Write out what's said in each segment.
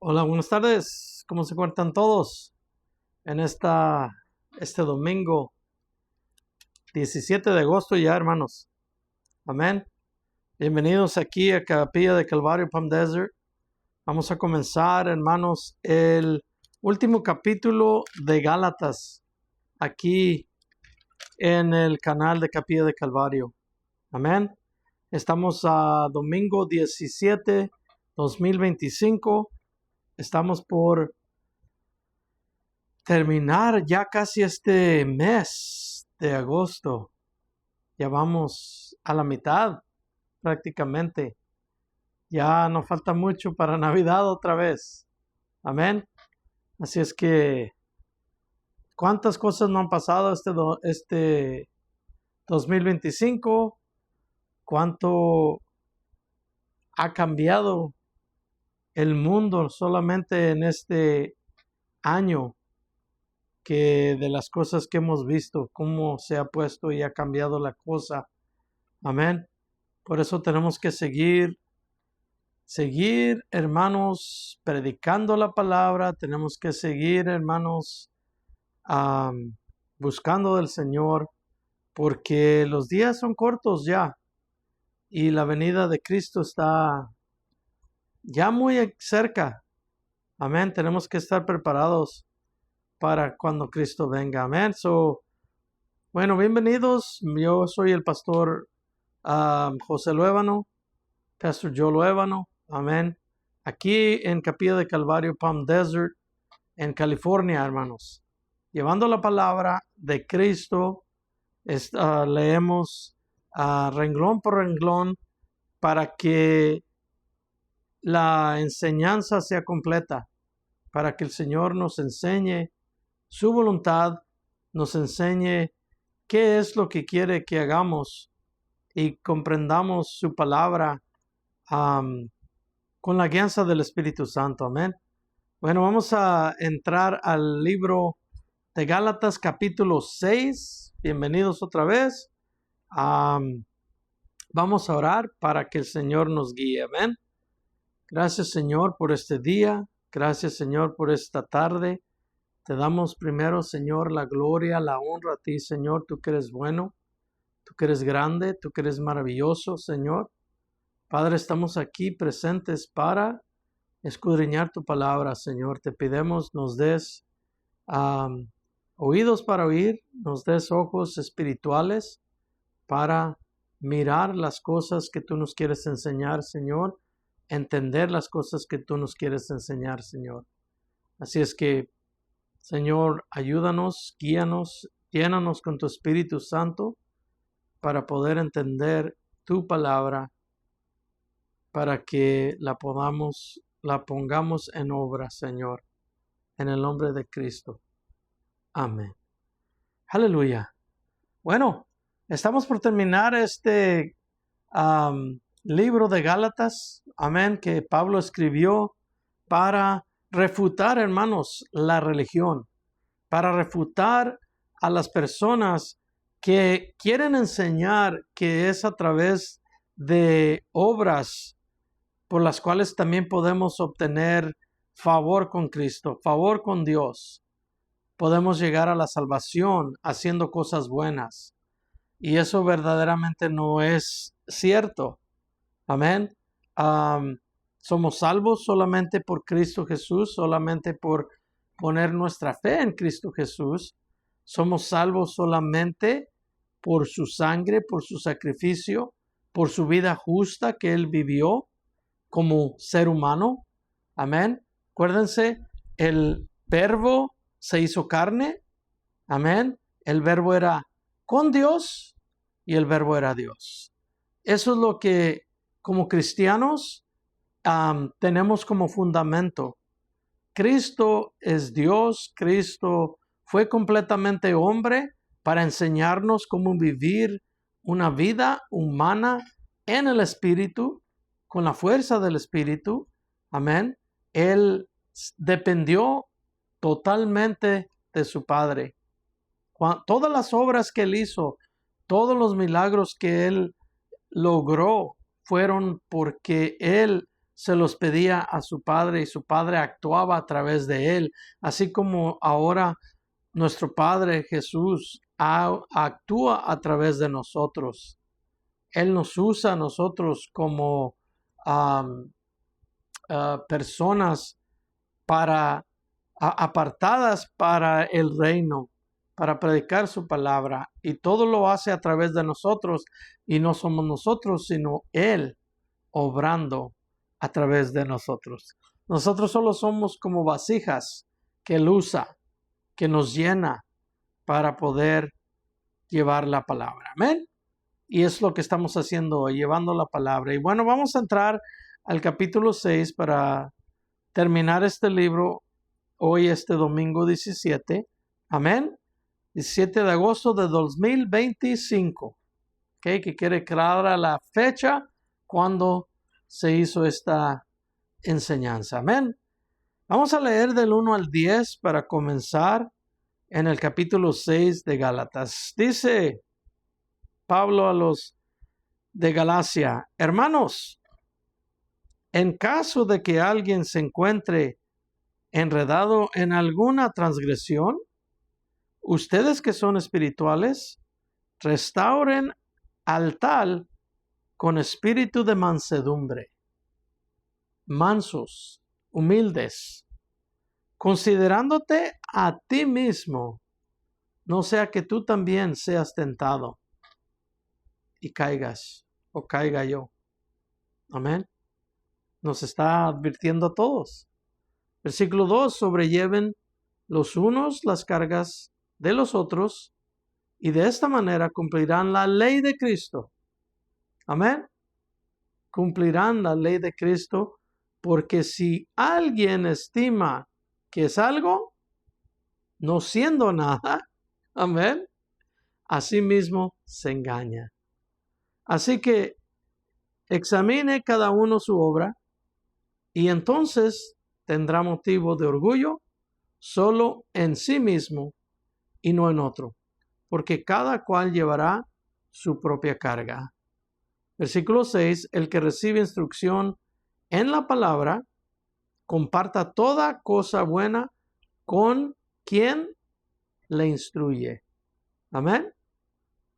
Hola, buenas tardes. ¿Cómo se encuentran todos en este domingo 17 de agosto ya, hermanos? Amén. Bienvenidos aquí a Capilla de Calvario, Palm Desert. Vamos a comenzar, hermanos, el último capítulo de Gálatas aquí en el canal de Capilla de Calvario. Amén. Estamos a domingo 17, 2025. Estamos por terminar ya casi este mes de agosto. Ya vamos a la mitad prácticamente. Ya no falta mucho para Navidad otra vez. Amén. Así es que, ¿cuántas cosas no han pasado este 2025? ¿Cuánto ha cambiado el mundo solamente en este año? Que de las cosas que hemos visto, cómo se ha puesto y ha cambiado la cosa. Amén. Por eso tenemos que seguir, hermanos, predicando la palabra. Tenemos que seguir, hermanos, buscando del Señor, porque los días son cortos ya y la venida de Cristo está ya muy cerca. Amén. Tenemos que estar preparados para cuando Cristo venga. Amén. Bueno, bienvenidos. Yo soy el pastor José Luébano, Pastor Joe Luébano. Amén. Aquí en Capilla de Calvario, Palm Desert, en California, hermanos. Llevando la palabra de Cristo, leemos renglón por renglón para que la enseñanza sea completa, para que el Señor nos enseñe su voluntad, nos enseñe qué es lo que quiere que hagamos y comprendamos su palabra con la guianza del Espíritu Santo. Amén. Bueno, vamos a entrar al libro de Gálatas capítulo 6. Bienvenidos otra vez. Vamos a orar para que el Señor nos guíe. Amén. Gracias, Señor, por este día. Gracias, Señor, por esta tarde. Te damos primero, Señor, la gloria, la honra a ti, Señor. Tú que eres bueno, tú que eres grande, tú que eres maravilloso, Señor. Padre, estamos aquí presentes para escudriñar tu palabra, Señor. Te pedimos nos des oídos para oír, nos des ojos espirituales para mirar las cosas que tú nos quieres enseñar, Señor. Entender las cosas que tú nos quieres enseñar, Señor. Así es que, Señor, ayúdanos, guíanos, llénanos con tu Espíritu Santo para poder entender tu palabra, para que la pongamos en obra, Señor, en el nombre de Cristo. Amén. Aleluya. Bueno, estamos por terminar este libro de Gálatas, amén, que Pablo escribió para refutar, hermanos, la religión, para refutar a las personas que quieren enseñar que es a través de obras por las cuales también podemos obtener favor con Cristo, favor con Dios. Podemos llegar a la salvación haciendo cosas buenas. Y eso verdaderamente no es cierto. Amén. Somos salvos solamente por Cristo Jesús, solamente por poner nuestra fe en Cristo Jesús. Somos salvos solamente por su sangre, por su sacrificio, por su vida justa que Él vivió como ser humano. Amén. Acuérdense, el verbo se hizo carne. Amén. El verbo era con Dios y el verbo era Dios. Eso es lo que como cristianos tenemos como fundamento. Cristo es Dios. Cristo fue completamente hombre para enseñarnos cómo vivir una vida humana en el Espíritu, con la fuerza del Espíritu. Amén. Él dependió totalmente de su Padre. Todas las obras que Él hizo, todos los milagros que Él logró, fueron porque Él se los pedía a su Padre y su Padre actuaba a través de él, así como ahora nuestro Padre Jesús actúa a través de nosotros. Él nos usa a nosotros como personas apartadas para el reino, para predicar su palabra, y todo lo hace a través de nosotros, y no somos nosotros, sino Él obrando a través de nosotros. Nosotros solo somos como vasijas que Él usa, que nos llena para poder llevar la palabra. Amén. Y es lo que estamos haciendo hoy, llevando la palabra. Y bueno, vamos a entrar al capítulo 6 para terminar este libro hoy, este domingo 17. Amén. 17 de agosto de 2025. Okay, que quede clara la fecha cuando se hizo esta enseñanza. Amén. Vamos a leer del 1 al 10 para comenzar en el capítulo 6 de Gálatas. Dice Pablo a los de Galacia: hermanos, en caso de que alguien se encuentre enredado en alguna transgresión, ustedes que son espirituales, restauren al tal con espíritu de mansedumbre, mansos, humildes, considerándote a ti mismo, no sea que tú también seas tentado y caigas o caiga yo. Amén. Nos está advirtiendo a todos. Versículo 2, sobrelleven los unos las cargas de los otros y de esta manera cumplirán la ley de Cristo. Amén. Cumplirán la ley de Cristo, porque si alguien estima que es algo, no siendo nada, amén, así mismo se engaña. Así que examine cada uno su obra y entonces tendrá motivo de orgullo solo en sí mismo y no en otro, porque cada cual llevará su propia carga. Versículo 6, el que recibe instrucción en la palabra, comparta toda cosa buena con quien le instruye. Amén.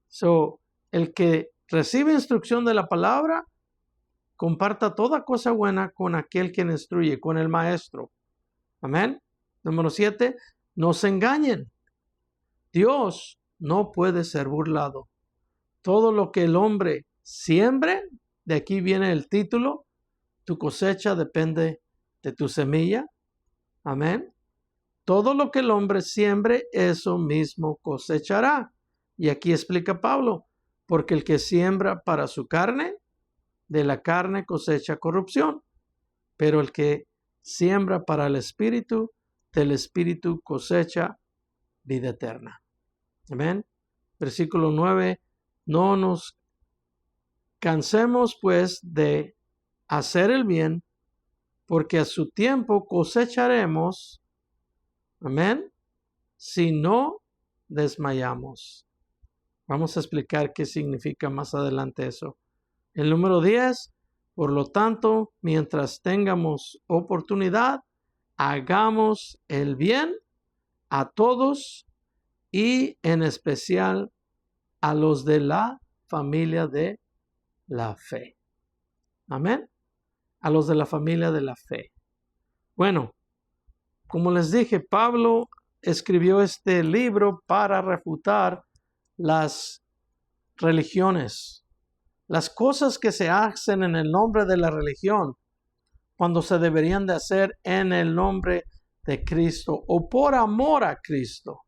So, el que recibe instrucción de la palabra, comparta toda cosa buena con aquel que instruye, con el maestro. Amén. Número 7, no se engañen. Dios no puede ser burlado. Todo lo que el hombre siembre, de aquí viene el título, tu cosecha depende de tu semilla. Amén. Todo lo que el hombre siembre, eso mismo cosechará. Y aquí explica Pablo, porque el que siembra para su carne, de la carne cosecha corrupción, pero el que siembra para el espíritu, del espíritu cosecha vida eterna. Amén. Versículo 9, no nos cansemos pues de hacer el bien, porque a su tiempo cosecharemos, amén, si no desmayamos. Vamos a explicar qué significa más adelante eso. El número 10, por lo tanto, mientras tengamos oportunidad, hagamos el bien a todos y en especial a los de la familia de la fe. Amén. A los de la familia de la fe. Bueno, como les dije, Pablo escribió este libro para refutar las religiones, las cosas que se hacen en el nombre de la religión, cuando se deberían de hacer en el nombre de Cristo o por amor a Cristo.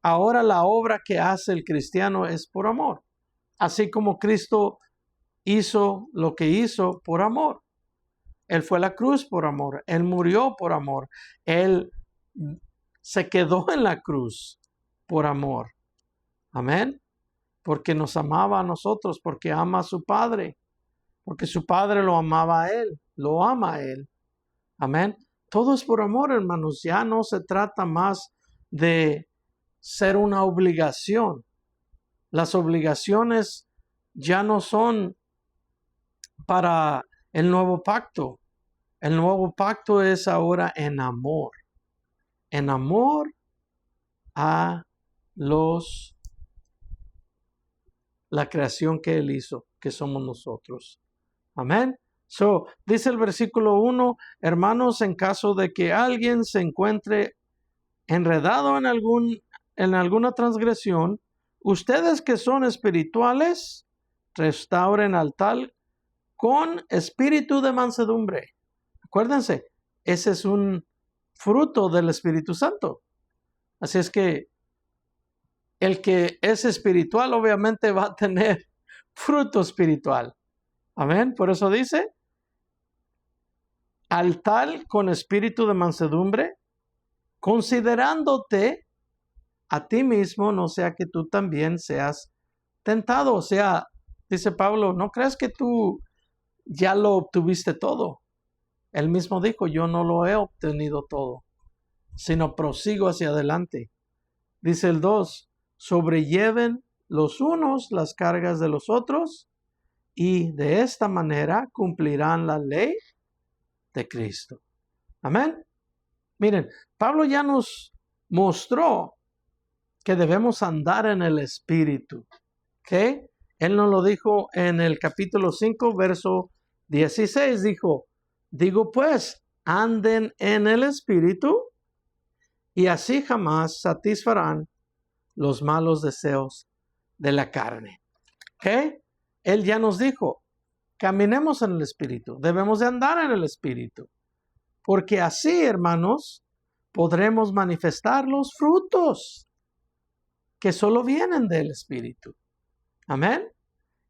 Ahora la obra que hace el cristiano es por amor, así como Cristo hizo lo que hizo por amor. Él fue a la cruz por amor, Él murió por amor, Él se quedó en la cruz por amor. Amén. Porque nos amaba a nosotros, porque ama a su Padre, porque su Padre lo amaba a Él, lo ama a Él. Amén. Todo es por amor, hermanos. Ya no se trata más de ser una obligación. Las obligaciones ya no son para el nuevo pacto. El nuevo pacto es ahora en amor a la creación que Él hizo, que somos nosotros. Amén. So, dice el versículo 1, hermanos, en caso de que alguien se encuentre enredado en alguna transgresión, ustedes que son espirituales, restauren al tal con espíritu de mansedumbre. Acuérdense, ese es un fruto del Espíritu Santo. Así es que el que es espiritual obviamente va a tener fruto espiritual. Amén. Por eso dice, al tal con espíritu de mansedumbre, considerándote a ti mismo, no sea que tú también seas tentado. O sea, dice Pablo, no creas que tú ya lo obtuviste todo. Él mismo dijo, yo no lo he obtenido todo, sino prosigo hacia adelante. Dice el 2, sobrelleven los unos las cargas de los otros y de esta manera cumplirán la ley de Cristo. Amén. Miren, Pablo ya nos mostró que debemos andar en el Espíritu. ¿Ok? Él nos lo dijo en el capítulo 5, verso 16. Digo pues, anden en el Espíritu y así jamás satisfarán los malos deseos de la carne. ¿Ok? Él ya nos dijo, caminemos en el Espíritu. Debemos de andar en el Espíritu. Porque así, hermanos, podremos manifestar los frutos que solo vienen del Espíritu. Amén.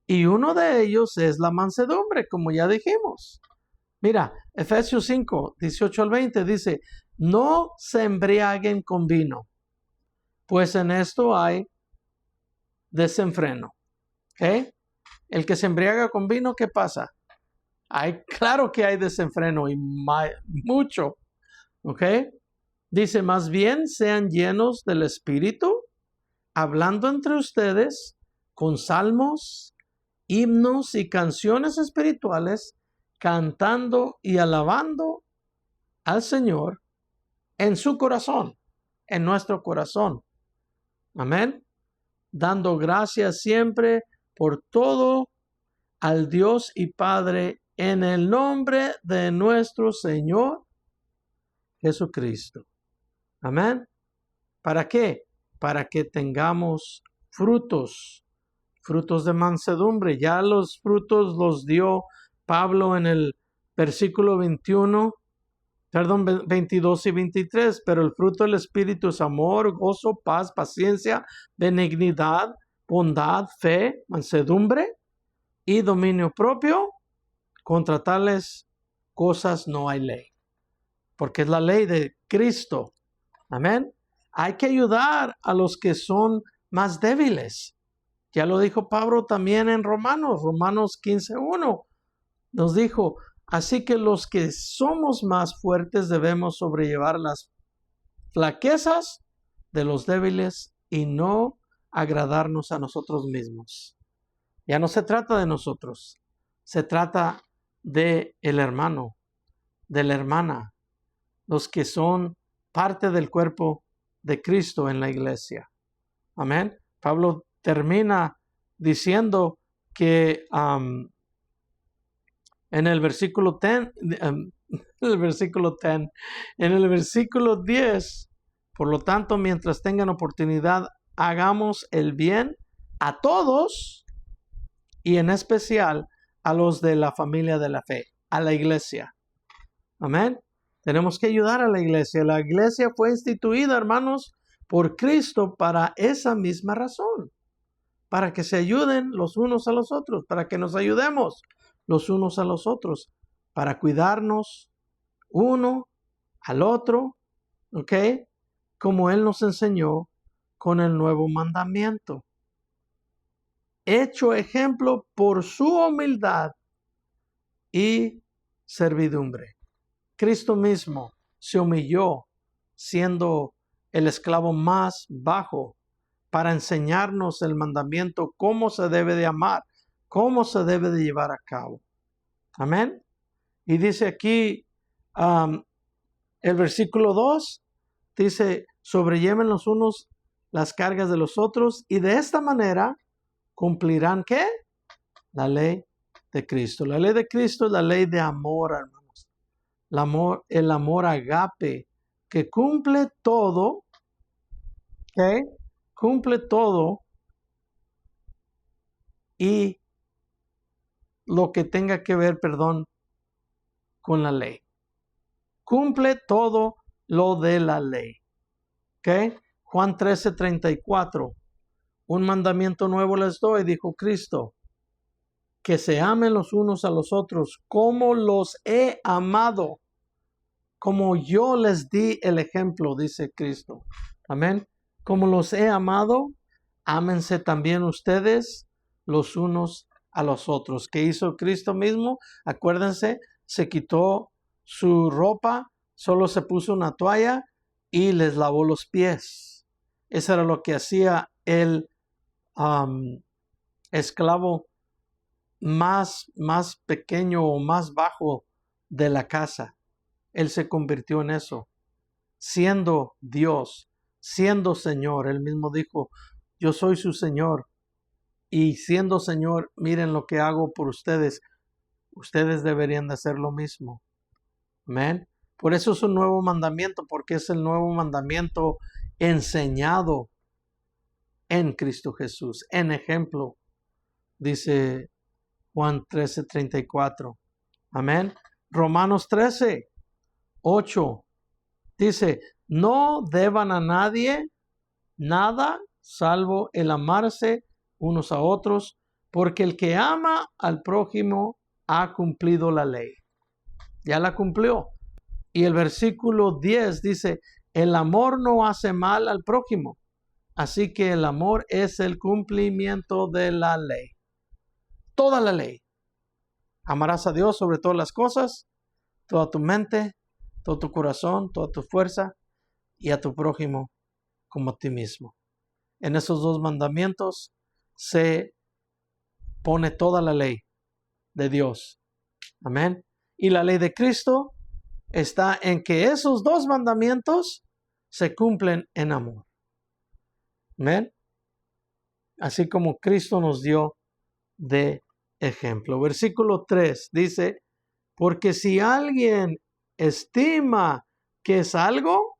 Y uno de ellos es la mansedumbre, como ya dijimos. Mira, Efesios 5, 18 al 20 dice, no se embriaguen con vino, pues en esto hay desenfreno. ¿Ok? El que se embriaga con vino, ¿qué pasa? Claro que hay desenfreno y mucho. ¿Ok? Dice, más bien sean llenos del Espíritu, hablando entre ustedes con salmos, himnos y canciones espirituales, cantando y alabando al Señor en su corazón, en nuestro corazón. Amén. Dando gracias siempre por todo al Dios y Padre en el nombre de nuestro Señor Jesucristo. Amén. ¿Para qué? Para que tengamos frutos de mansedumbre. Ya los frutos los dio Pablo en el versículo 22 y 23, pero el fruto del Espíritu es amor, gozo, paz, paciencia, benignidad, bondad, fe, mansedumbre y dominio propio. Contra tales cosas no hay ley, porque es la ley de Cristo. Amén. Hay que ayudar a los que son más débiles. Ya lo dijo Pablo también en Romanos 15:1. Nos dijo, así que los que somos más fuertes debemos sobrellevar las flaquezas de los débiles y no agradarnos a nosotros mismos. Ya no se trata de nosotros, se trata de el hermano, de la hermana, los que son parte del cuerpo de Cristo en la iglesia. Amén. Pablo termina diciendo que en el versículo 10, en el versículo 10, por lo tanto, mientras tengan oportunidad, hagamos el bien a todos y en especial a los de la familia de la fe, a la iglesia. Amén. Tenemos que ayudar a la iglesia. La iglesia fue instituida, hermanos, por Cristo para esa misma razón. Para que se ayuden los unos a los otros, para que nos ayudemos los unos a los otros, para cuidarnos uno al otro, ¿ok? Como Él nos enseñó con el nuevo mandamiento. Hecho ejemplo por su humildad y servidumbre. Cristo mismo se humilló siendo el esclavo más bajo para enseñarnos el mandamiento, cómo se debe de amar, cómo se debe de llevar a cabo. Amén. Y dice aquí El versículo 2 dice, sobrelleven los unos las cargas de los otros y de esta manera cumplirán ¿qué? La ley de Cristo. La ley de Cristo es la ley de amor, hermanos. El amor agape que cumple todo, ¿ok? Cumple todo y lo que tenga que ver, perdón, con la ley. Cumple todo lo de la ley. ¿Ok? Juan 13:34. Un mandamiento nuevo les doy, dijo Cristo, que se amen los unos a los otros como los he amado, como yo les di el ejemplo, dice Cristo. Amén. Como los he amado, ámense también ustedes los unos a los otros. ¿Qué hizo Cristo mismo? Acuérdense, se quitó su ropa, solo se puso una toalla y les lavó los pies. Eso era lo que hacía el esclavo más pequeño o más bajo de la casa. Él se convirtió en eso, siendo Dios, siendo Señor. Él mismo dijo, yo soy su Señor. Y siendo Señor, miren lo que hago por ustedes. Ustedes deberían de hacer lo mismo. Amén. Por eso es un nuevo mandamiento, porque es el nuevo mandamiento enseñado en Cristo Jesús, en ejemplo, dice Juan 13:34. Amén. Romanos 13:8 dice, no deban a nadie nada salvo el amarse unos a otros, porque el que ama al prójimo ha cumplido la ley. Ya la cumplió. Y el versículo 10 dice, el amor no hace mal al prójimo. Así que el amor es el cumplimiento de la ley. Toda la ley. Amarás a Dios sobre todas las cosas, toda tu mente, todo tu corazón, toda tu fuerza, y a tu prójimo como a ti mismo. En esos dos mandamientos se pone toda la ley de Dios. Amén. Y la ley de Cristo está en que esos dos mandamientos se cumplen en amor. Amén. Así como Cristo nos dio de ejemplo. Versículo 3 dice, porque si alguien estima que es algo,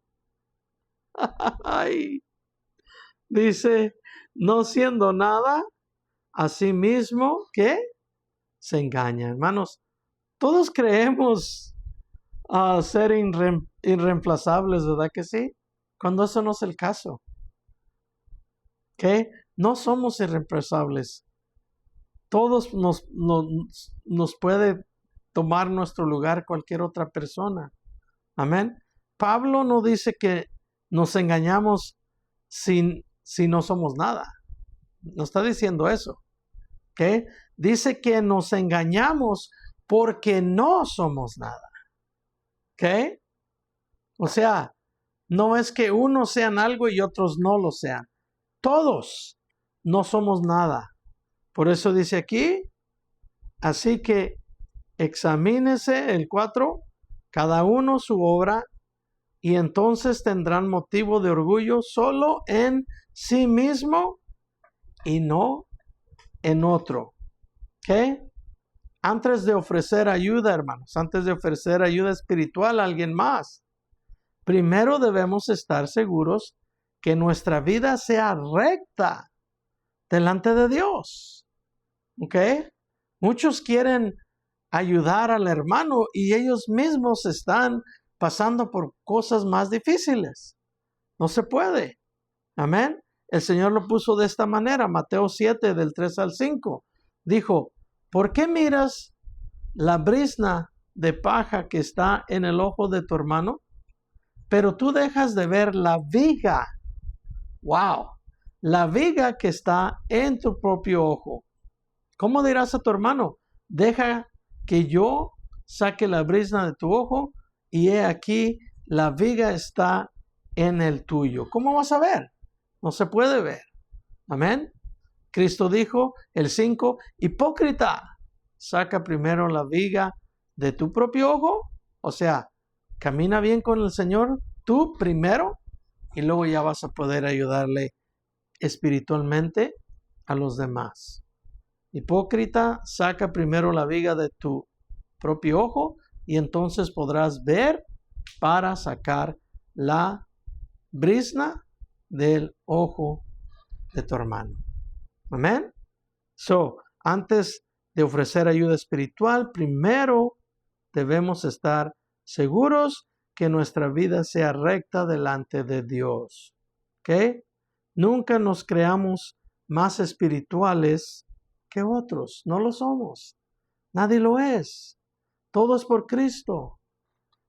dice, no siendo nada, a sí mismo que se engaña. Hermanos, todos creemos ser irreemplazables, ¿verdad que sí? Cuando eso no es el caso. ¿Ok? No somos irreemplazables. Todos nos puede tomar nuestro lugar cualquier otra persona. Amén. Pablo no dice que nos engañamos si no somos nada. No está diciendo eso. ¿Ok? Dice que nos engañamos porque no somos nada. ¿Ok? O sea, no es que unos sean algo y otros no lo sean. Todos no somos nada. Por eso dice aquí, así que examínese el 4, cada uno su obra, y entonces tendrán motivo de orgullo solo en sí mismo y no en otro. ¿Ok? Antes de ofrecer ayuda, hermanos, antes de ofrecer ayuda espiritual a alguien más, primero debemos estar seguros que nuestra vida sea recta delante de Dios. ¿Ok? Muchos quieren ayudar al hermano y ellos mismos están pasando por cosas más difíciles. No se puede. Amén. El Señor lo puso de esta manera. Mateo 7, del 3 al 5. Dijo, ¿por qué miras la brizna de paja que está en el ojo de tu hermano? Pero tú dejas de ver la viga. ¡Wow! La viga que está en tu propio ojo. ¿Cómo dirás a tu hermano? Deja que yo saque la brizna de tu ojo y he aquí la viga está en el tuyo. ¿Cómo vas a ver? No se puede ver. Amén. Cristo dijo, el 5, hipócrita, saca primero la viga de tu propio ojo, o sea, Camina bien con el Señor tú primero y luego ya vas a poder ayudarle espiritualmente a los demás. Hipócrita, saca primero la viga de tu propio ojo y entonces podrás ver para sacar la brizna del ojo de tu hermano. Amén. Antes de ofrecer ayuda espiritual, primero debemos estar seguros que nuestra vida sea recta delante de Dios. ¿Ok? Nunca nos creamos más espirituales que otros. No lo somos. Nadie lo es. Todo es por Cristo.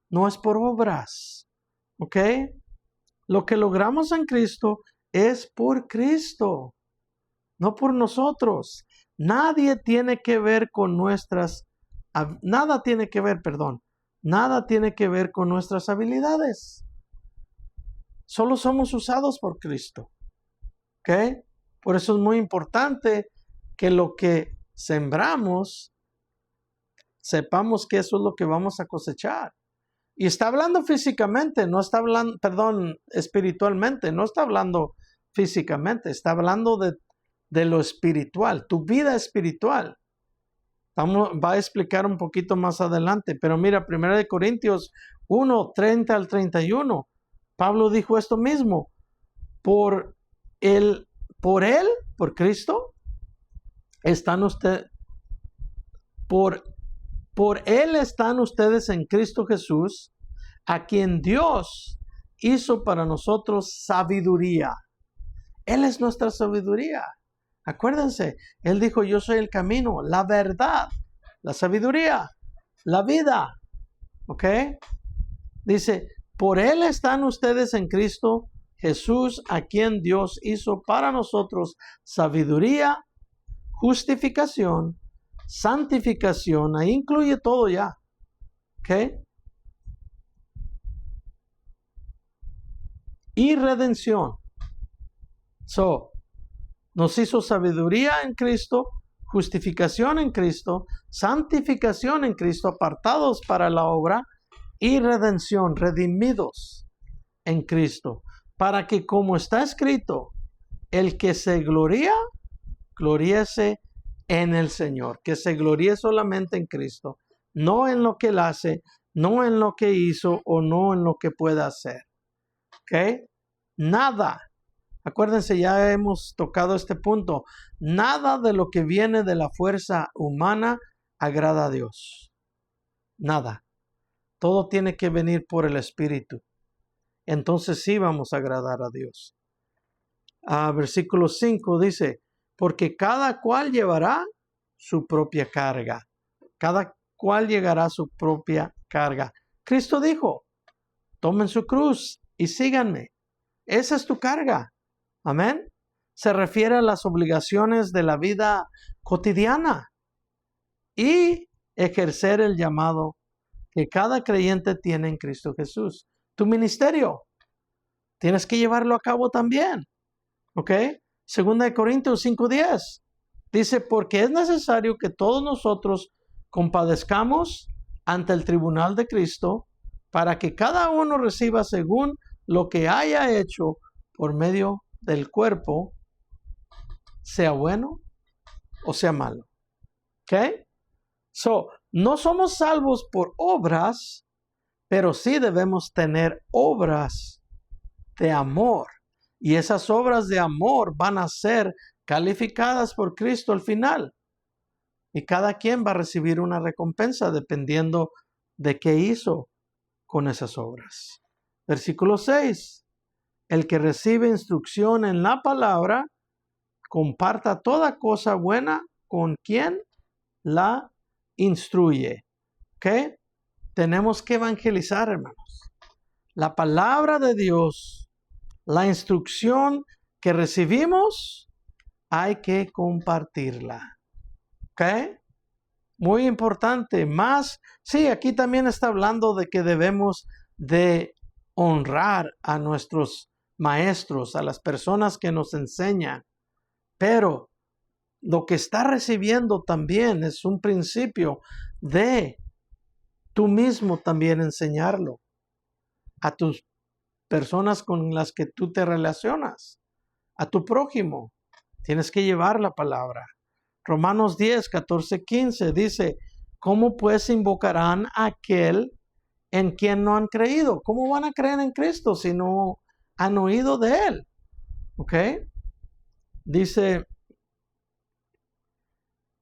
No es por obras. ¿Ok? Lo que logramos en Cristo es por Cristo, no por nosotros. Nadie tiene que ver con nada tiene que ver con nuestras habilidades. Solo somos usados por Cristo. ¿Ok? Por eso es muy importante que lo que sembramos, sepamos que eso es lo que vamos a cosechar. Y está hablando físicamente, no está hablando, espiritualmente, no está hablando físicamente, está hablando de lo espiritual, tu vida espiritual. Va a explicar un poquito más adelante, pero mira, 1 Corintios 1, 30 al 31, Pablo dijo esto mismo, por Cristo, por Él están ustedes en Cristo Jesús, a quien Dios hizo para nosotros sabiduría. Él es nuestra sabiduría. Acuérdense, Él dijo, yo soy el camino, la verdad, la sabiduría, la vida. ¿Ok? Dice, por Él están ustedes en Cristo Jesús, a quien Dios hizo para nosotros sabiduría, justificación, santificación, ahí incluye todo ya. ¿Ok? Y redención. Nos hizo sabiduría en Cristo, justificación en Cristo, santificación en Cristo, apartados para la obra, y redención, redimidos en Cristo, para que como está escrito, el que se gloría, gloríese en el Señor, que se gloríe solamente en Cristo, no en lo que Él hace, no en lo que hizo o no en lo que pueda hacer. ¿Ok? Nada. Acuérdense, ya hemos tocado este punto. Nada de lo que viene de la fuerza humana agrada a Dios. Nada. Todo tiene que venir por el Espíritu. Entonces sí vamos a agradar a Dios. Versículo 5 dice, porque cada cual llevará su propia carga. Cada cual llegará su propia carga. Cristo dijo, tomen su cruz y síganme. Esa es tu carga. Amén. Se refiere a las obligaciones de la vida cotidiana y ejercer el llamado que cada creyente tiene en Cristo Jesús. Tu ministerio, tienes que llevarlo a cabo también. ¿Ok? 2 Corintios 5:10 dice, porque es necesario que todos nosotros compadezcamos ante el tribunal de Cristo para que cada uno reciba según lo que haya hecho por medio del cuerpo, sea bueno o sea malo. ¿Ok? No somos salvos por obras, pero sí debemos tener obras de amor. Y esas obras de amor van a ser calificadas por Cristo al final. Y cada quien va a recibir una recompensa dependiendo de qué hizo con esas obras. Versículo 6. El que recibe instrucción en la palabra, comparta toda cosa buena con quien la instruye. ¿Ok? Tenemos que evangelizar, hermanos. La palabra de Dios, la instrucción que recibimos, hay que compartirla. ¿Ok? Muy importante. Sí, aquí también está hablando de que debemos de honrar a nuestros maestros, a las personas que nos enseñan. Pero lo que está recibiendo también es un principio de tú mismo también enseñarlo. a tus personas con las que tú te relacionas, a tu prójimo. Tienes que llevar la palabra. Romanos 10, 14, 15 dice, ¿cómo pues invocarán a aquel en quien no han creído? ¿Cómo van a creer en Cristo si no han oído de Él? ¿Ok? Dice,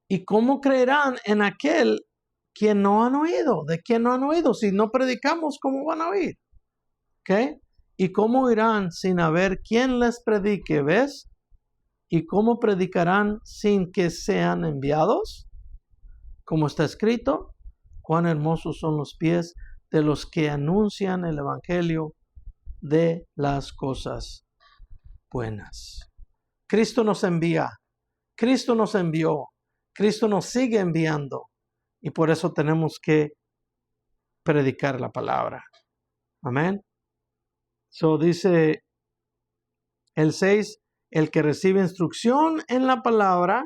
¿y cómo creerán en aquel quien no han oído? ¿De quien no han oído? Si no predicamos, ¿cómo van a oír? ¿Ok? ¿Y cómo oirán sin haber quien les predique? ¿Ves? ¿Y cómo predicarán sin que sean enviados? Como está escrito, cuán hermosos son los pies de los que anuncian el evangelio de las cosas buenas. Cristo nos envía, Cristo nos envió, Cristo nos sigue enviando y por eso tenemos que predicar la palabra. Amén. So dice el 6, el que recibe instrucción en la palabra,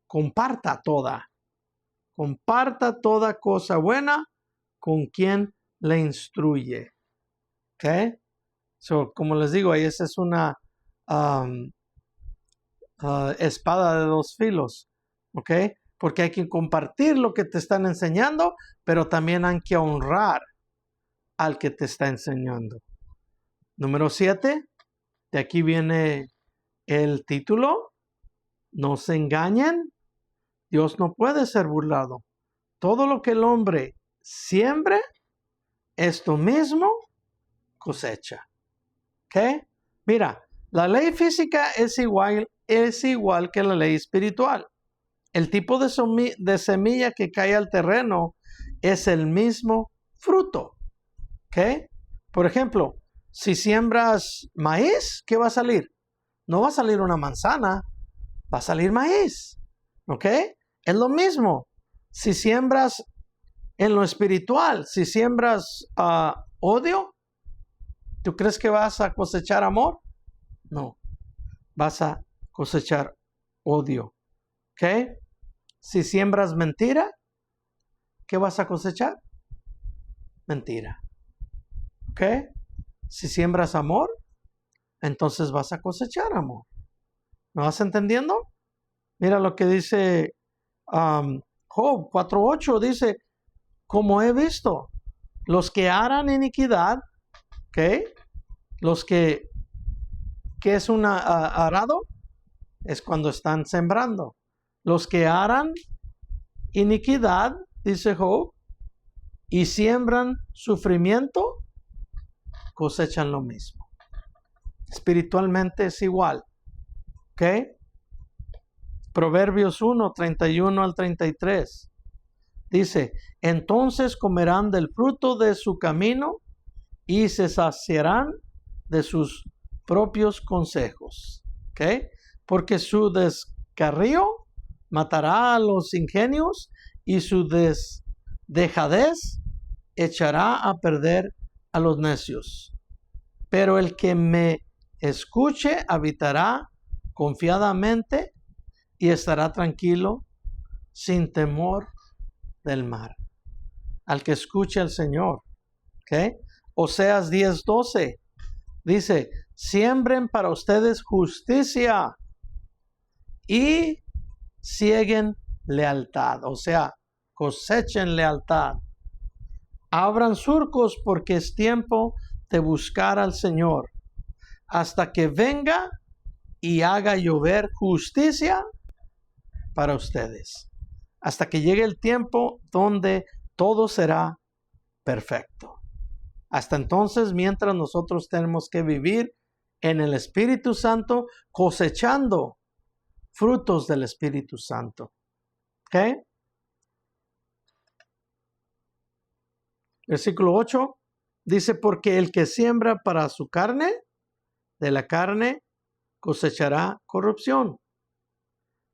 comparta toda cosa buena con quien le instruye. ¿Ok? So, como les digo, esa es una espada de dos filos. ¿Ok? Porque hay que compartir lo que te están enseñando, pero también hay que honrar al que te está enseñando. Número 7, de aquí viene el título. No se engañen. Dios no puede ser burlado. Todo lo que el hombre siembre, esto mismo cosecha. ¿Ok? Mira, la ley física es igual que la ley espiritual. El tipo de semilla que cae al terreno es el mismo fruto. ¿Ok? Por ejemplo, si siembras maíz, ¿qué va a salir? No va a salir una manzana, va a salir maíz. ¿Ok? Es lo mismo. Si siembras en lo espiritual, si siembras odio, ¿tú crees que vas a cosechar amor? No, vas a cosechar odio. ¿Ok? Si siembras mentira, ¿qué vas a cosechar? Mentira. ¿Ok? Si siembras amor, entonces vas a cosechar amor. ¿Me vas entendiendo? Mira lo que dice Job 4:8, dice, como he visto, los que harán iniquidad, ¿ok? Los que es un arado, es cuando están sembrando. Los que harán iniquidad, dice Job, y siembran sufrimiento, cosechan lo mismo. Espiritualmente es igual. ¿Ok? Proverbios 1, 31 al 33. Dice, entonces comerán del fruto de su camino y se saciarán de sus propios consejos. ¿Ok? Porque su descarrío matará a los ingenios y su dejadez echará a perder a los necios. Pero el que me escuche habitará confiadamente y estará tranquilo sin temor del mal. Al que escuche al Señor. ¿Ok? Oseas 10:12 dice, siembren para ustedes justicia y sieguen lealtad. O sea, cosechen lealtad. Abran surcos porque es tiempo de buscar al Señor hasta que venga y haga llover justicia para ustedes. Hasta que llegue el tiempo donde todo será perfecto. Hasta entonces, mientras nosotros tenemos que vivir en el Espíritu Santo, cosechando frutos del Espíritu Santo. ¿Ok? Versículo 8 dice, porque el que siembra para su carne, de la carne cosechará corrupción.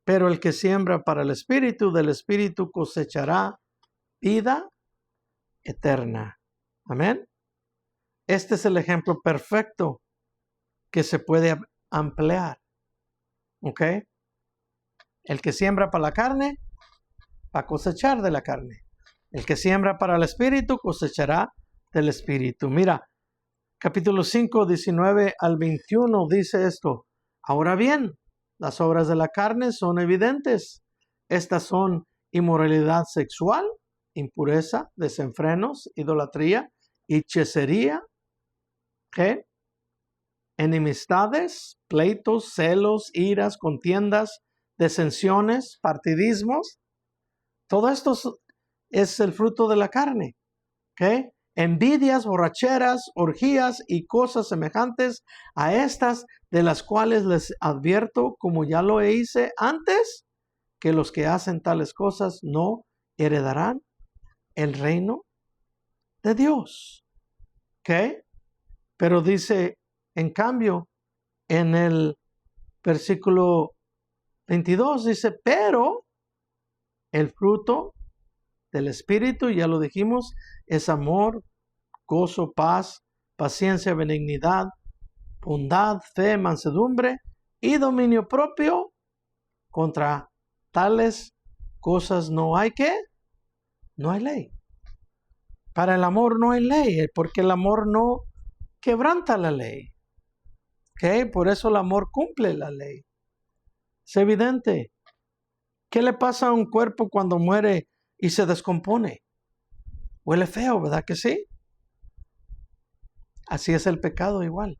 Pero el que siembra para el Espíritu, del Espíritu cosechará vida eterna. Amén. Este es el ejemplo perfecto que se puede ampliar. ¿Ok? El que siembra para la carne, va a cosechar de la carne. El que siembra para el Espíritu, cosechará del Espíritu. Mira, capítulo 5, 19 al 21 dice esto. Ahora bien, las obras de la carne son evidentes. Estas son inmoralidad sexual, impureza, desenfrenos, idolatría, hechicería, ¿qué? Enemistades, pleitos, celos, iras, contiendas, disensiones, partidismos. Todo esto es el fruto de la carne. ¿Okay? Envidias, borracheras, orgías y cosas semejantes a estas, de las cuales les advierto, como ya lo hice antes, que los que hacen tales cosas no heredarán el reino de Dios. ¿Okay? Pero dice, en cambio, en el versículo 22 dice, pero el fruto del Espíritu, ya lo dijimos, es amor, gozo, paz, paciencia, benignidad, bondad, fe, mansedumbre y dominio propio. Contra tales cosas no hay ¿qué? No hay ley. Para el amor no hay ley, porque el amor no quebranta la ley. ¿Okay? Por eso el amor cumple la ley. Es evidente. ¿Qué le pasa a un cuerpo cuando muere y se descompone? Huele feo, ¿verdad que sí? Así es el pecado igual.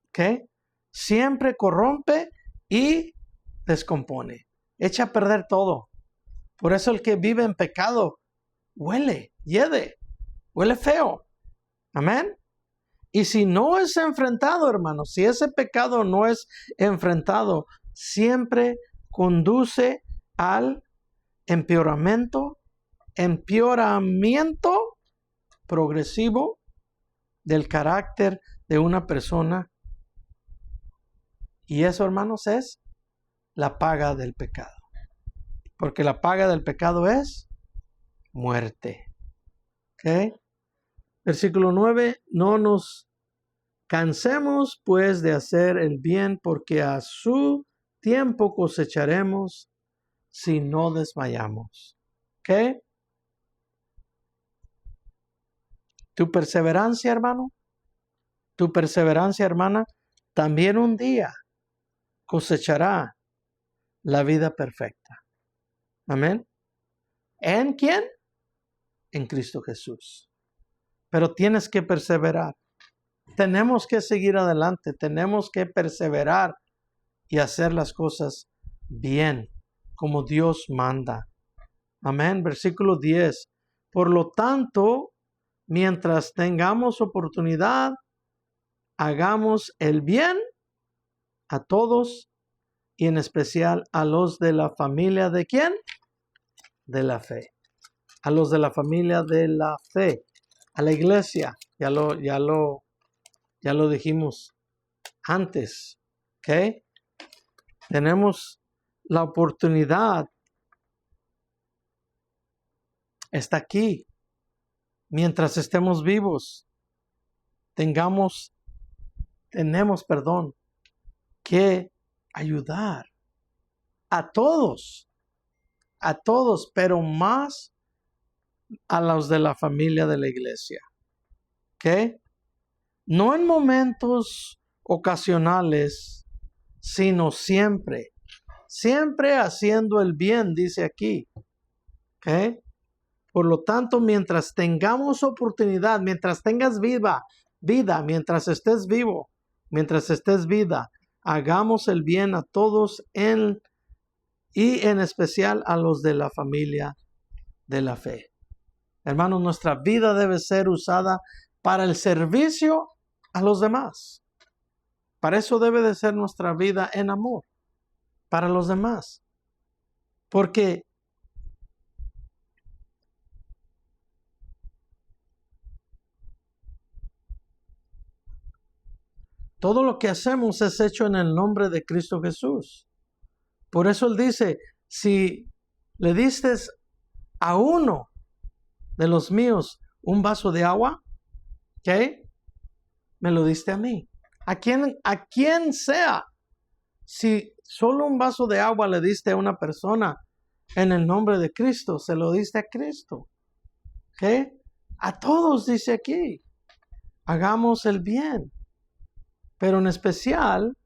¿Okay? Siempre corrompe y descompone. Echa a perder todo. Por eso el que vive en pecado huele, hiede, huele feo. Amén. Y si no es enfrentado, hermanos, si ese pecado no es enfrentado, siempre conduce al empeoramiento progresivo del carácter de una persona. Y eso, hermanos, es la paga del pecado. Porque la paga del pecado es muerte. ¿Ok? Versículo 9. No nos cansemos pues de hacer el bien, porque a su tiempo cosecharemos si no desmayamos. ¿Ok? Tu perseverancia, hermano, tu perseverancia, hermana, también un día cosechará la vida perfecta. Amén. ¿En quién? En Cristo Jesús. Pero tienes que perseverar. Tenemos que seguir adelante. Tenemos que perseverar y hacer las cosas bien, como Dios manda. Amén. Versículo 10. Por lo tanto, mientras tengamos oportunidad, hagamos el bien a todos y en especial a los de la familia ¿de quién? De la fe. A los de la familia de la fe. A la iglesia. Ya lo dijimos antes. ¿Ok? Tenemos la oportunidad. Está aquí. Mientras estemos vivos. Tenemos, que ayudar a todos, pero más a los de la familia de la iglesia. ¿Ok? No en momentos ocasionales, sino siempre haciendo el bien, dice aquí. ¿Ok? Por lo tanto, mientras tengamos oportunidad, mientras tengas vida, mientras estés vivo, mientras estés vida, hagamos el bien a todos y en especial a los de la familia de la fe. Hermanos, nuestra vida debe ser usada para el servicio a los demás. Para eso debe de ser nuestra vida en amor, para los demás. Porque todo lo que hacemos es hecho en el nombre de Cristo Jesús. Por eso Él dice, si le diste a uno de los míos un vaso de agua, ¿ok? Me lo diste a mí. A quien sea. Si solo un vaso de agua le diste a una persona en el nombre de Cristo, se lo diste a Cristo. ¿Ok? A todos dice aquí. hagamos el bien, pero en especial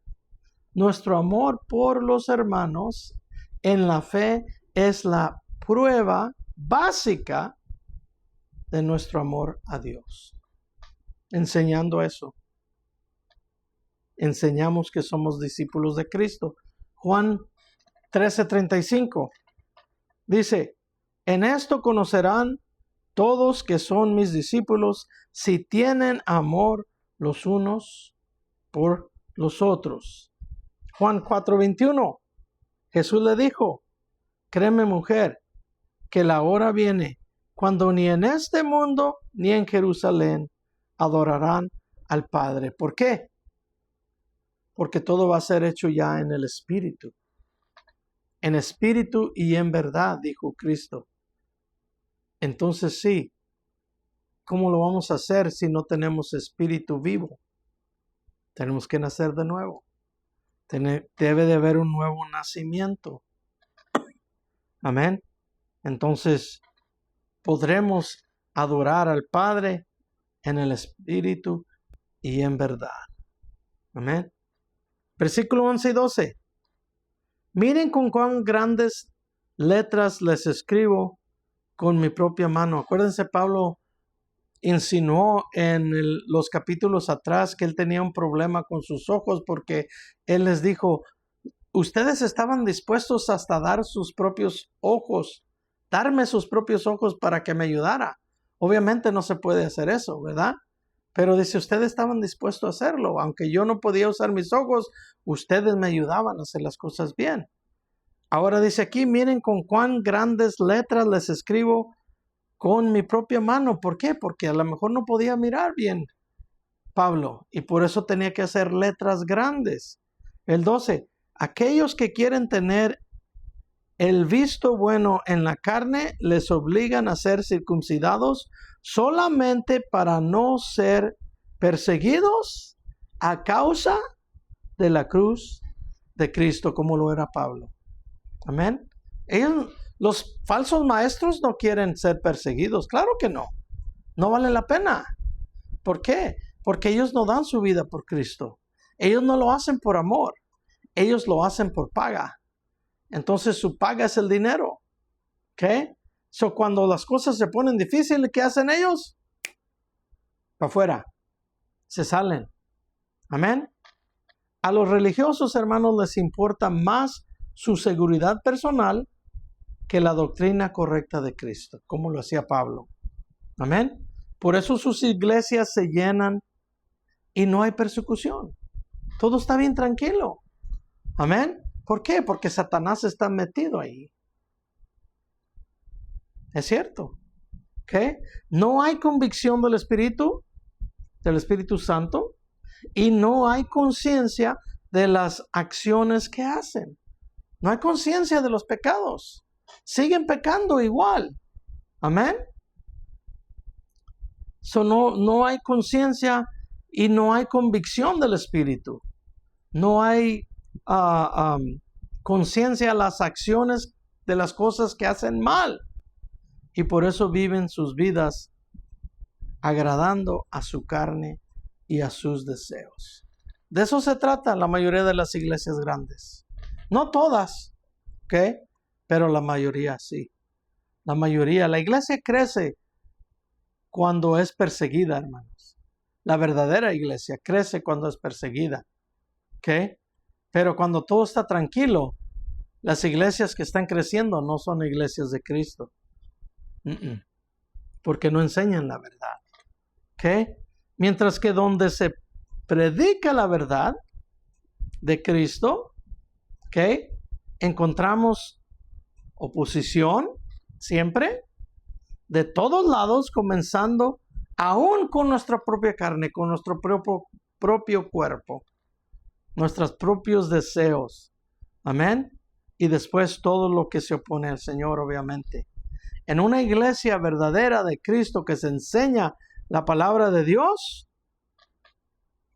nuestro amor por los hermanos en la fe es la prueba básica de nuestro amor a Dios. Enseñando eso, enseñamos que somos discípulos de Cristo. Juan 13:35 dice, en esto conocerán todos que son mis discípulos si tienen amor los unos por los otros. Juan 4:21, Jesús le dijo, créeme mujer, que la hora viene cuando ni en este mundo ni en Jerusalén adorarán al Padre. ¿Por qué? Porque todo va a ser hecho ya en el Espíritu. En espíritu y en verdad, dijo Cristo. Entonces sí, ¿cómo lo vamos a hacer si no tenemos espíritu vivo? Tenemos que nacer de nuevo. Debe de haber un nuevo nacimiento. Amén. Entonces podremos adorar al Padre en el espíritu y en verdad. Amén. Versículo 11 y 12. Miren con cuán grandes letras les escribo con mi propia mano. Acuérdense, Pablo insinuó en los capítulos atrás que él tenía un problema con sus ojos porque él les dijo, ustedes estaban dispuestos hasta dar sus propios ojos, darme sus propios ojos para que me ayudara. Obviamente no se puede hacer eso, ¿verdad? Pero dice, ustedes estaban dispuestos a hacerlo. Aunque yo no podía usar mis ojos, ustedes me ayudaban a hacer las cosas bien. Ahora dice aquí, miren con cuán grandes letras les escribo con mi propia mano. ¿Por qué? Porque a lo mejor no podía mirar bien Pablo y por eso tenía que hacer letras grandes. El 12, aquellos que quieren tener el visto bueno en la carne les obligan a ser circuncidados solamente para no ser perseguidos a causa de la cruz de Cristo, como lo era Pablo. Amén. Los falsos maestros no quieren ser perseguidos. Claro que no. No vale la pena. ¿Por qué? Porque ellos no dan su vida por Cristo. Ellos no lo hacen por amor. Ellos lo hacen por paga. Entonces su paga es el dinero. ¿Ok? So, cuando las cosas se ponen difíciles, ¿qué hacen ellos? Para afuera. Se salen. Amén. A los religiosos, hermanos, les importa más su seguridad personal que la doctrina correcta de Cristo, como lo hacía Pablo. Amén. Por eso sus iglesias se llenan y no hay persecución. Todo está bien tranquilo. Amén. ¿Por qué? Porque Satanás está metido ahí. Es cierto. ¿Ok? No hay convicción del Espíritu Santo, y no hay conciencia de las acciones que hacen. No hay conciencia de los pecados. Siguen pecando igual. Amén. So, no hay conciencia y no hay convicción del Espíritu. No hay conciencia de las acciones de las cosas que hacen mal. Y por eso viven sus vidas agradando a su carne y a sus deseos. De eso se trata la mayoría de las iglesias grandes. No todas, ¿ok? Pero la mayoría sí. La mayoría. La iglesia crece cuando es perseguida, hermanos. La verdadera iglesia crece cuando es perseguida, ¿ok? Pero cuando todo está tranquilo, las iglesias que están creciendo no son iglesias de Cristo. Porque no enseñan la verdad, ¿ok? Mientras que donde se predica la verdad de Cristo, ¿ok? Encontramos oposición siempre, de todos lados, comenzando aún con nuestra propia carne, con nuestro propio cuerpo, nuestros propios deseos. Amén. Y después todo lo que se opone al Señor, obviamente. En una iglesia verdadera de Cristo que se enseña la palabra de Dios,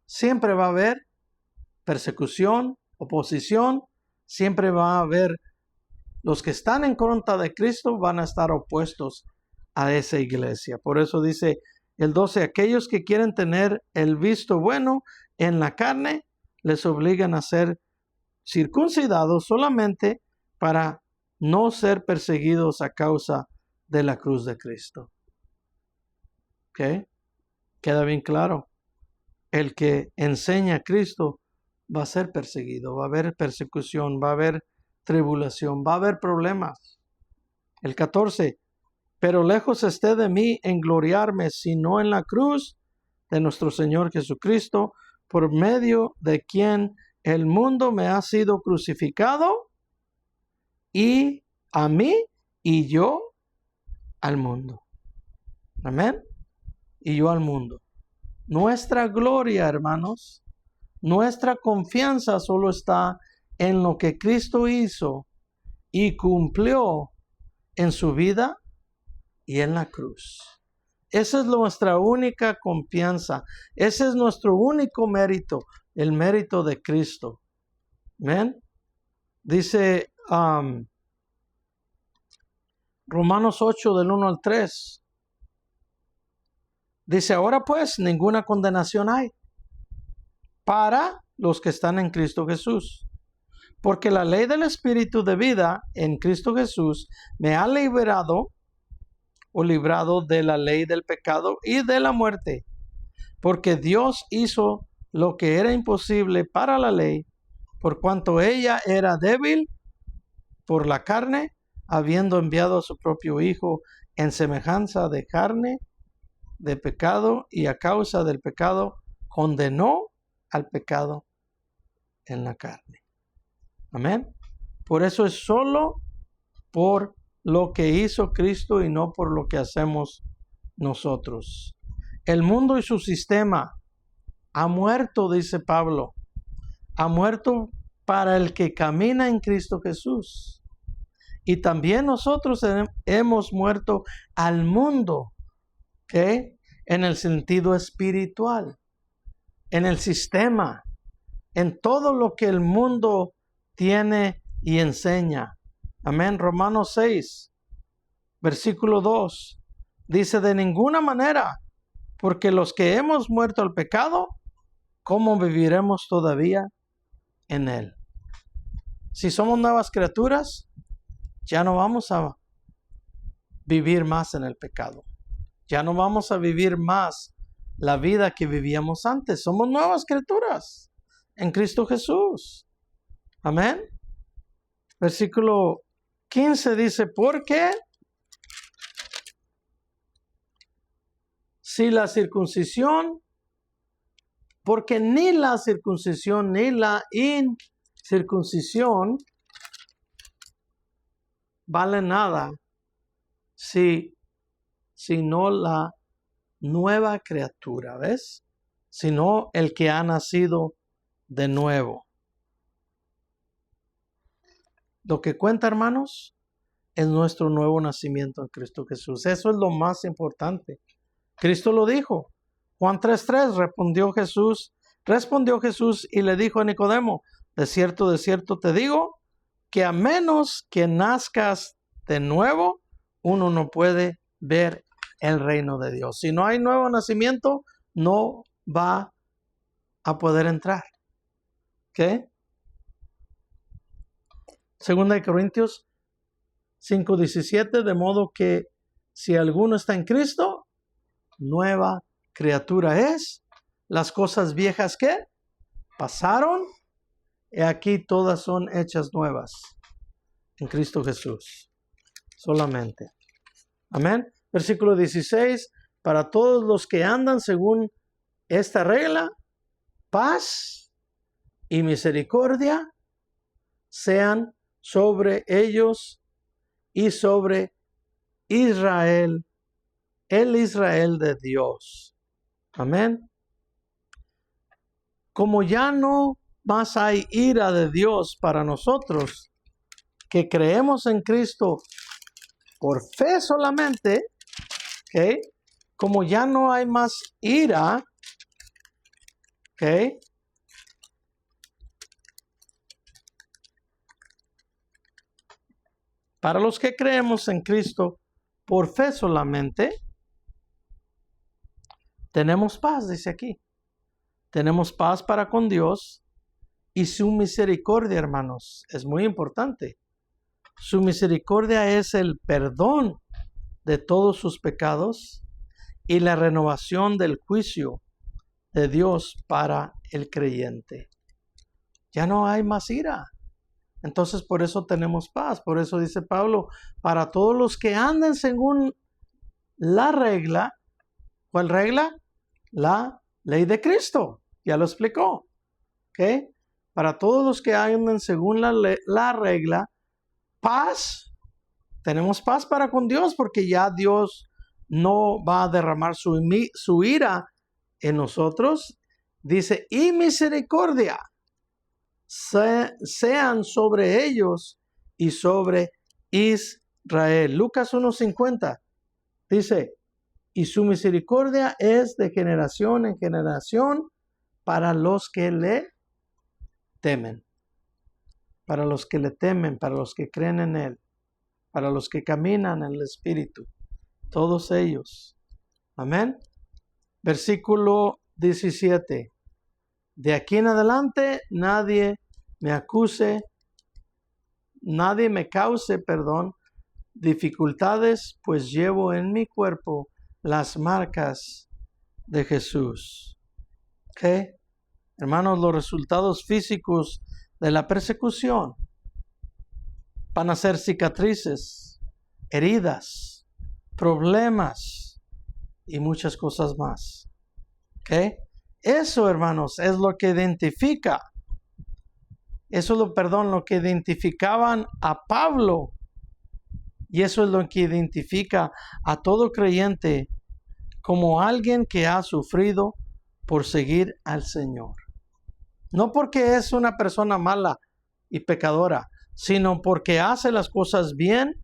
siempre va a haber persecución, oposición, siempre va a haber los que están en contra de Cristo van a estar opuestos a esa iglesia. Por eso dice, El 12, aquellos que quieren tener el visto bueno en la carne, les obligan a ser circuncidados solamente para no ser perseguidos a causa de la cruz de Cristo. ¿Ok? Queda bien claro. El que enseña a Cristo va a ser perseguido, va a haber persecución, va a haber tribulación, va a haber problemas. El 14, pero lejos esté de mí engloriarme, sino en la cruz de nuestro Señor Jesucristo, por medio de quien el mundo me ha sido crucificado, y a mí y yo al mundo. Amén. Y yo al mundo. Nuestra gloria, hermanos, nuestra confianza solo está en lo que Cristo hizo y cumplió en su vida y en la cruz. Esa es nuestra única confianza. Ese es nuestro único mérito, el mérito de Cristo. Amén. Dice Romanos 8 del 1 al 3. Dice, ahora pues ninguna condenación hay para los que están en Cristo Jesús. Porque la ley del Espíritu de vida en Cristo Jesús me ha liberado o librado de la ley del pecado y de la muerte. Porque Dios hizo lo que era imposible para la ley, por cuanto ella era débil por la carne, habiendo enviado a su propio Hijo en semejanza de carne, de pecado, y a causa del pecado condenó al pecado en la carne. Amén. Por eso es solo por lo que hizo Cristo y no por lo que hacemos nosotros. El mundo y su sistema ha muerto, dice Pablo. Ha muerto para el que camina en Cristo Jesús. Y también nosotros hemos muerto al mundo, ¿ok? En el sentido espiritual, en el sistema, en todo lo que el mundo tiene y enseña. Amén. Romanos 6, versículo 2. Dice, de ninguna manera, porque los que hemos muerto al pecado, ¿cómo viviremos todavía en él? Si somos nuevas criaturas, ya no vamos a vivir más en el pecado. Ya no vamos a vivir más la vida que vivíamos antes. Somos nuevas criaturas en Cristo Jesús. Amén. Versículo 15 dice, porque si la circuncisión, porque ni la circuncisión ni la incircuncisión vale nada si no la nueva criatura, ¿ves? Sino el que ha nacido de nuevo. Lo que cuenta, hermanos, es nuestro nuevo nacimiento en Cristo Jesús. Eso es lo más importante. Cristo lo dijo. Juan 3:3 respondió Jesús y le dijo a Nicodemo, de cierto te digo, que a menos que nazcas de nuevo, uno no puede ver el reino de Dios. Si no hay nuevo nacimiento, no va a poder entrar. ¿Ok? Segunda de Corintios 5:17, de modo que si alguno está en Cristo, nueva criatura es. Las cosas viejas que pasaron, y aquí todas son hechas nuevas en Cristo Jesús. Solamente. Amén. Versículo 16. Para todos los que andan según esta regla, paz y misericordia sean sobre ellos y sobre Israel, el Israel de Dios. Amén. Como ya no más hay ira de Dios para nosotros, que creemos en Cristo por fe solamente, ¿ok? Como ya no hay más ira, ¿ok? Para los que creemos en Cristo por fe solamente, tenemos paz, dice aquí. Tenemos paz para con Dios y su misericordia, hermanos, es muy importante. Su misericordia es el perdón de todos sus pecados y la renovación del juicio de Dios para el creyente. Ya no hay más ira. Entonces por eso tenemos paz. Por eso dice Pablo, para todos los que anden según la regla. ¿Cuál regla? La ley de Cristo. Ya lo explicó. ¿Ok? Para todos los que anden según la regla, paz. Tenemos paz para con Dios porque ya Dios no va a derramar su ira en nosotros. Dice, y misericordia sean sobre ellos y sobre Israel. Lucas 1:50 dice, y su misericordia es de generación en generación para los que le temen. Para los que le temen, para los que creen en Él, para los que caminan en el Espíritu. Todos ellos. Amén. Versículo 17. De aquí en adelante nadie me cause, dificultades, pues llevo en mi cuerpo las marcas de Jesús. ¿Ok? Hermanos, los resultados físicos de la persecución van a ser cicatrices, heridas, problemas y muchas cosas más. ¿Ok? Eso, hermanos, es lo que identifica. Eso es lo que identificaban a Pablo. Y eso es lo que identifica a todo creyente como alguien que ha sufrido por seguir al Señor. No porque es una persona mala y pecadora, sino porque hace las cosas bien,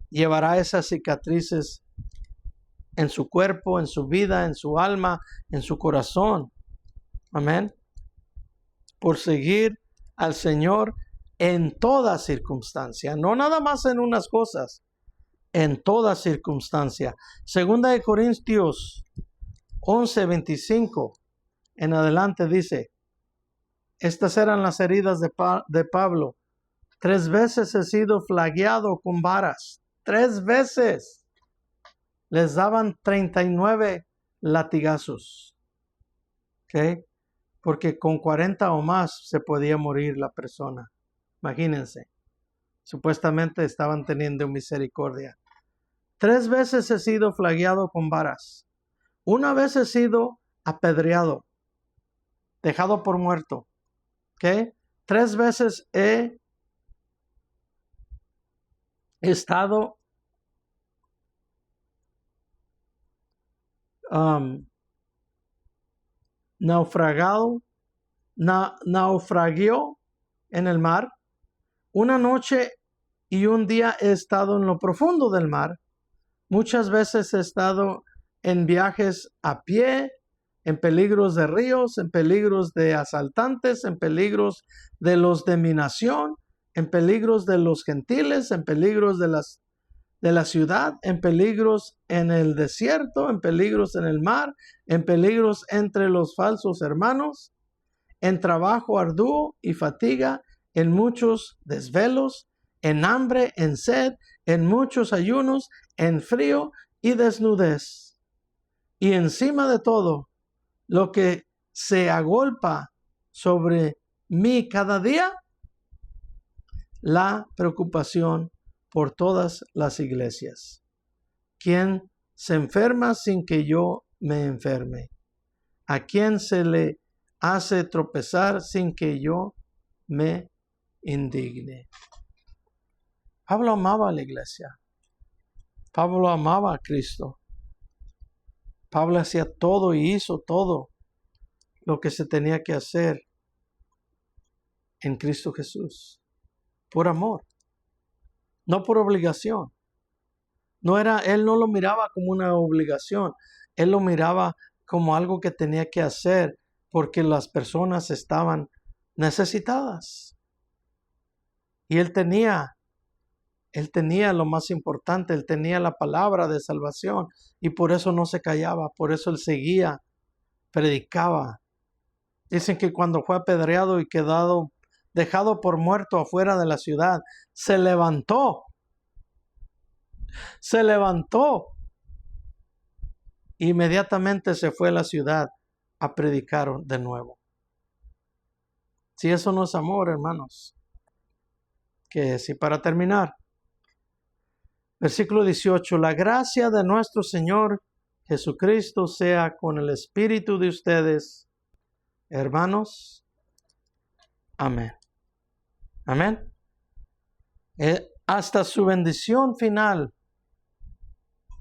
llevará esas cicatrices en su cuerpo, en su vida, en su alma, en su corazón. Amén. Por seguir al Señor en toda circunstancia, no nada más en unas cosas, en toda circunstancia. Segunda de Corintios 11:25 en adelante dice, estas eran las heridas de Pablo. 3 veces he sido flageado con varas. 3 veces. Les daban 39 latigazos. ¿Ok? Porque con 40 o más se podía morir la persona. Imagínense. Supuestamente estaban teniendo misericordia. 3 veces he sido flageado con varas. 1 vez he sido apedreado, dejado por muerto. ¿Ok? 3 veces he estado naufragió en el mar. 1 noche y 1 día he estado en lo profundo del mar. Muchas veces he estado en viajes a pie, en peligros de ríos, en peligros de asaltantes, en peligros de los de mi nación, en peligros de los gentiles, en peligros de la ciudad, en peligros en el desierto, en peligros en el mar, en peligros entre los falsos hermanos, en trabajo arduo y fatiga, en muchos desvelos, en hambre, en sed, en muchos ayunos, en frío y desnudez. Y encima de todo, lo que se agolpa sobre mí cada día, la preocupación por todas las iglesias. ¿Quién se enferma sin que yo me enferme? ¿A quién se le hace tropezar sin que yo me indigne? Pablo amaba a la iglesia. Pablo amaba a Cristo. Pablo hacía todo y hizo todo lo que se tenía que hacer en Cristo Jesús. Por amor. No por obligación. Él no lo miraba como una obligación. Él lo miraba como algo que tenía que hacer porque las personas estaban necesitadas. Y él tenía Él tenía lo más importante, él tenía la palabra de salvación y por eso no se callaba, por eso él seguía, predicaba. Dicen que cuando fue apedreado y dejado por muerto afuera de la ciudad, se levantó. Inmediatamente se fue a la ciudad a predicar de nuevo. Si eso no es amor, hermanos. Que si para terminar, versículo 18, la gracia de nuestro Señor Jesucristo sea con el espíritu de ustedes, hermanos. Amén. Amén. Hasta su bendición final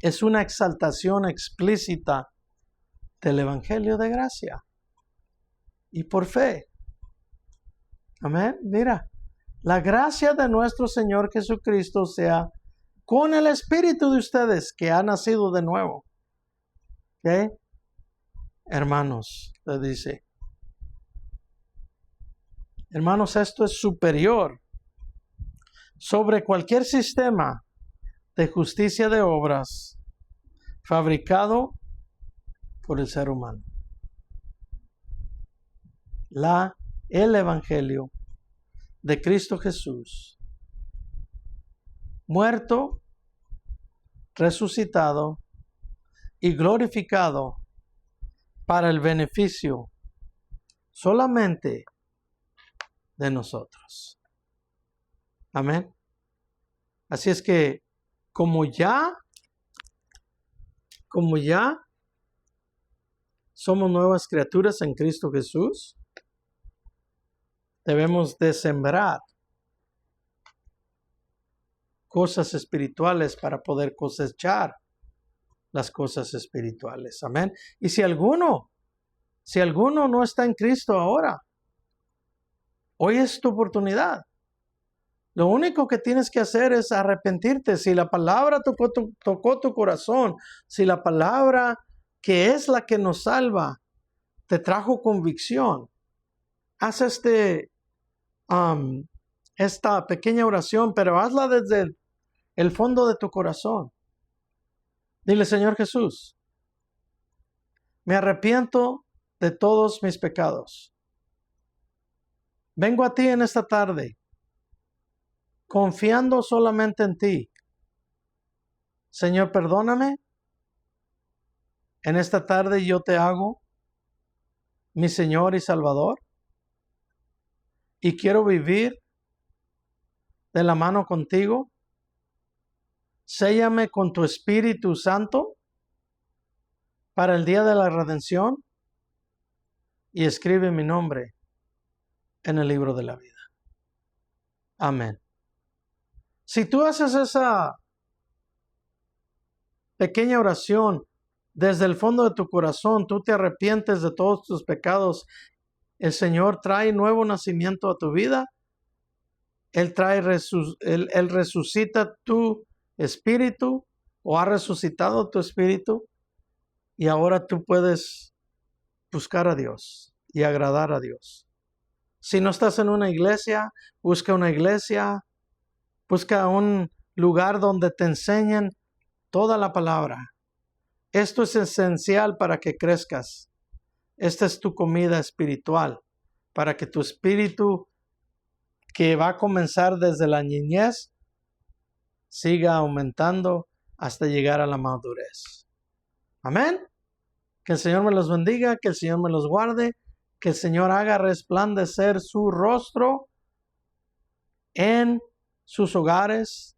es una exaltación explícita del Evangelio de gracia y por fe. Amén. Mira, la gracia de nuestro Señor Jesucristo sea con el espíritu de ustedes que ha nacido de nuevo. ¿Ok? Hermanos, le dice. Hermanos, esto es superior sobre cualquier sistema de justicia de obras fabricado por el ser humano. El Evangelio de Cristo Jesús, muerto, resucitado y glorificado para el beneficio solamente de nosotros. Amén. Así es que como ya somos nuevas criaturas en Cristo Jesús, debemos de sembrar cosas espirituales para poder cosechar las cosas espirituales. Amén. Y si alguno no está en Cristo ahora, hoy es tu oportunidad. Lo único que tienes que hacer es arrepentirte. Si la palabra tocó tu corazón, si la palabra que es la que nos salva te trajo convicción, haz esta pequeña oración, pero hazla desde el fondo de tu corazón. Dile, Señor Jesús, me arrepiento de todos mis pecados. Vengo a ti en esta tarde, confiando solamente en ti. Señor, perdóname. En esta tarde yo te hago mi Señor y Salvador. Y quiero vivir de la mano contigo. Séllame con tu Espíritu Santo para el día de la redención y escribe mi nombre en el libro de la vida. Amén. Si tú haces esa pequeña oración desde el fondo de tu corazón, tú te arrepientes de todos tus pecados, el Señor trae nuevo nacimiento a tu vida. Él resucita tu espíritu o ha resucitado tu espíritu y ahora tú puedes buscar a Dios y agradar a Dios. Si no estás en una iglesia, busca una iglesia, busca un lugar donde te enseñen toda la palabra. Esto es esencial para que crezcas. Esta es tu comida espiritual para que tu espíritu, que va a comenzar desde la niñez, siga aumentando hasta llegar a la madurez. Amén. Que el Señor me los bendiga, que el Señor me los guarde, que el Señor haga resplandecer su rostro en sus hogares,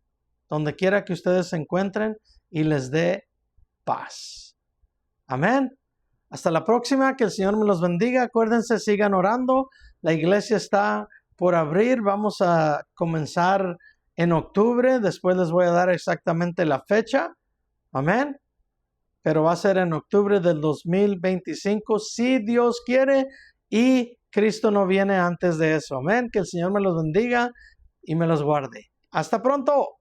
donde quiera que ustedes se encuentren, y les dé paz. Amén. Hasta la próxima, que el Señor me los bendiga. Acuérdense, sigan orando. La iglesia está por abrir. Vamos a comenzar en octubre. Después les voy a dar exactamente la fecha. Amén. Pero va a ser en octubre del 2025, si Dios quiere, y Cristo no viene antes de eso. Amén. Que el Señor me los bendiga y me los guarde. Hasta pronto.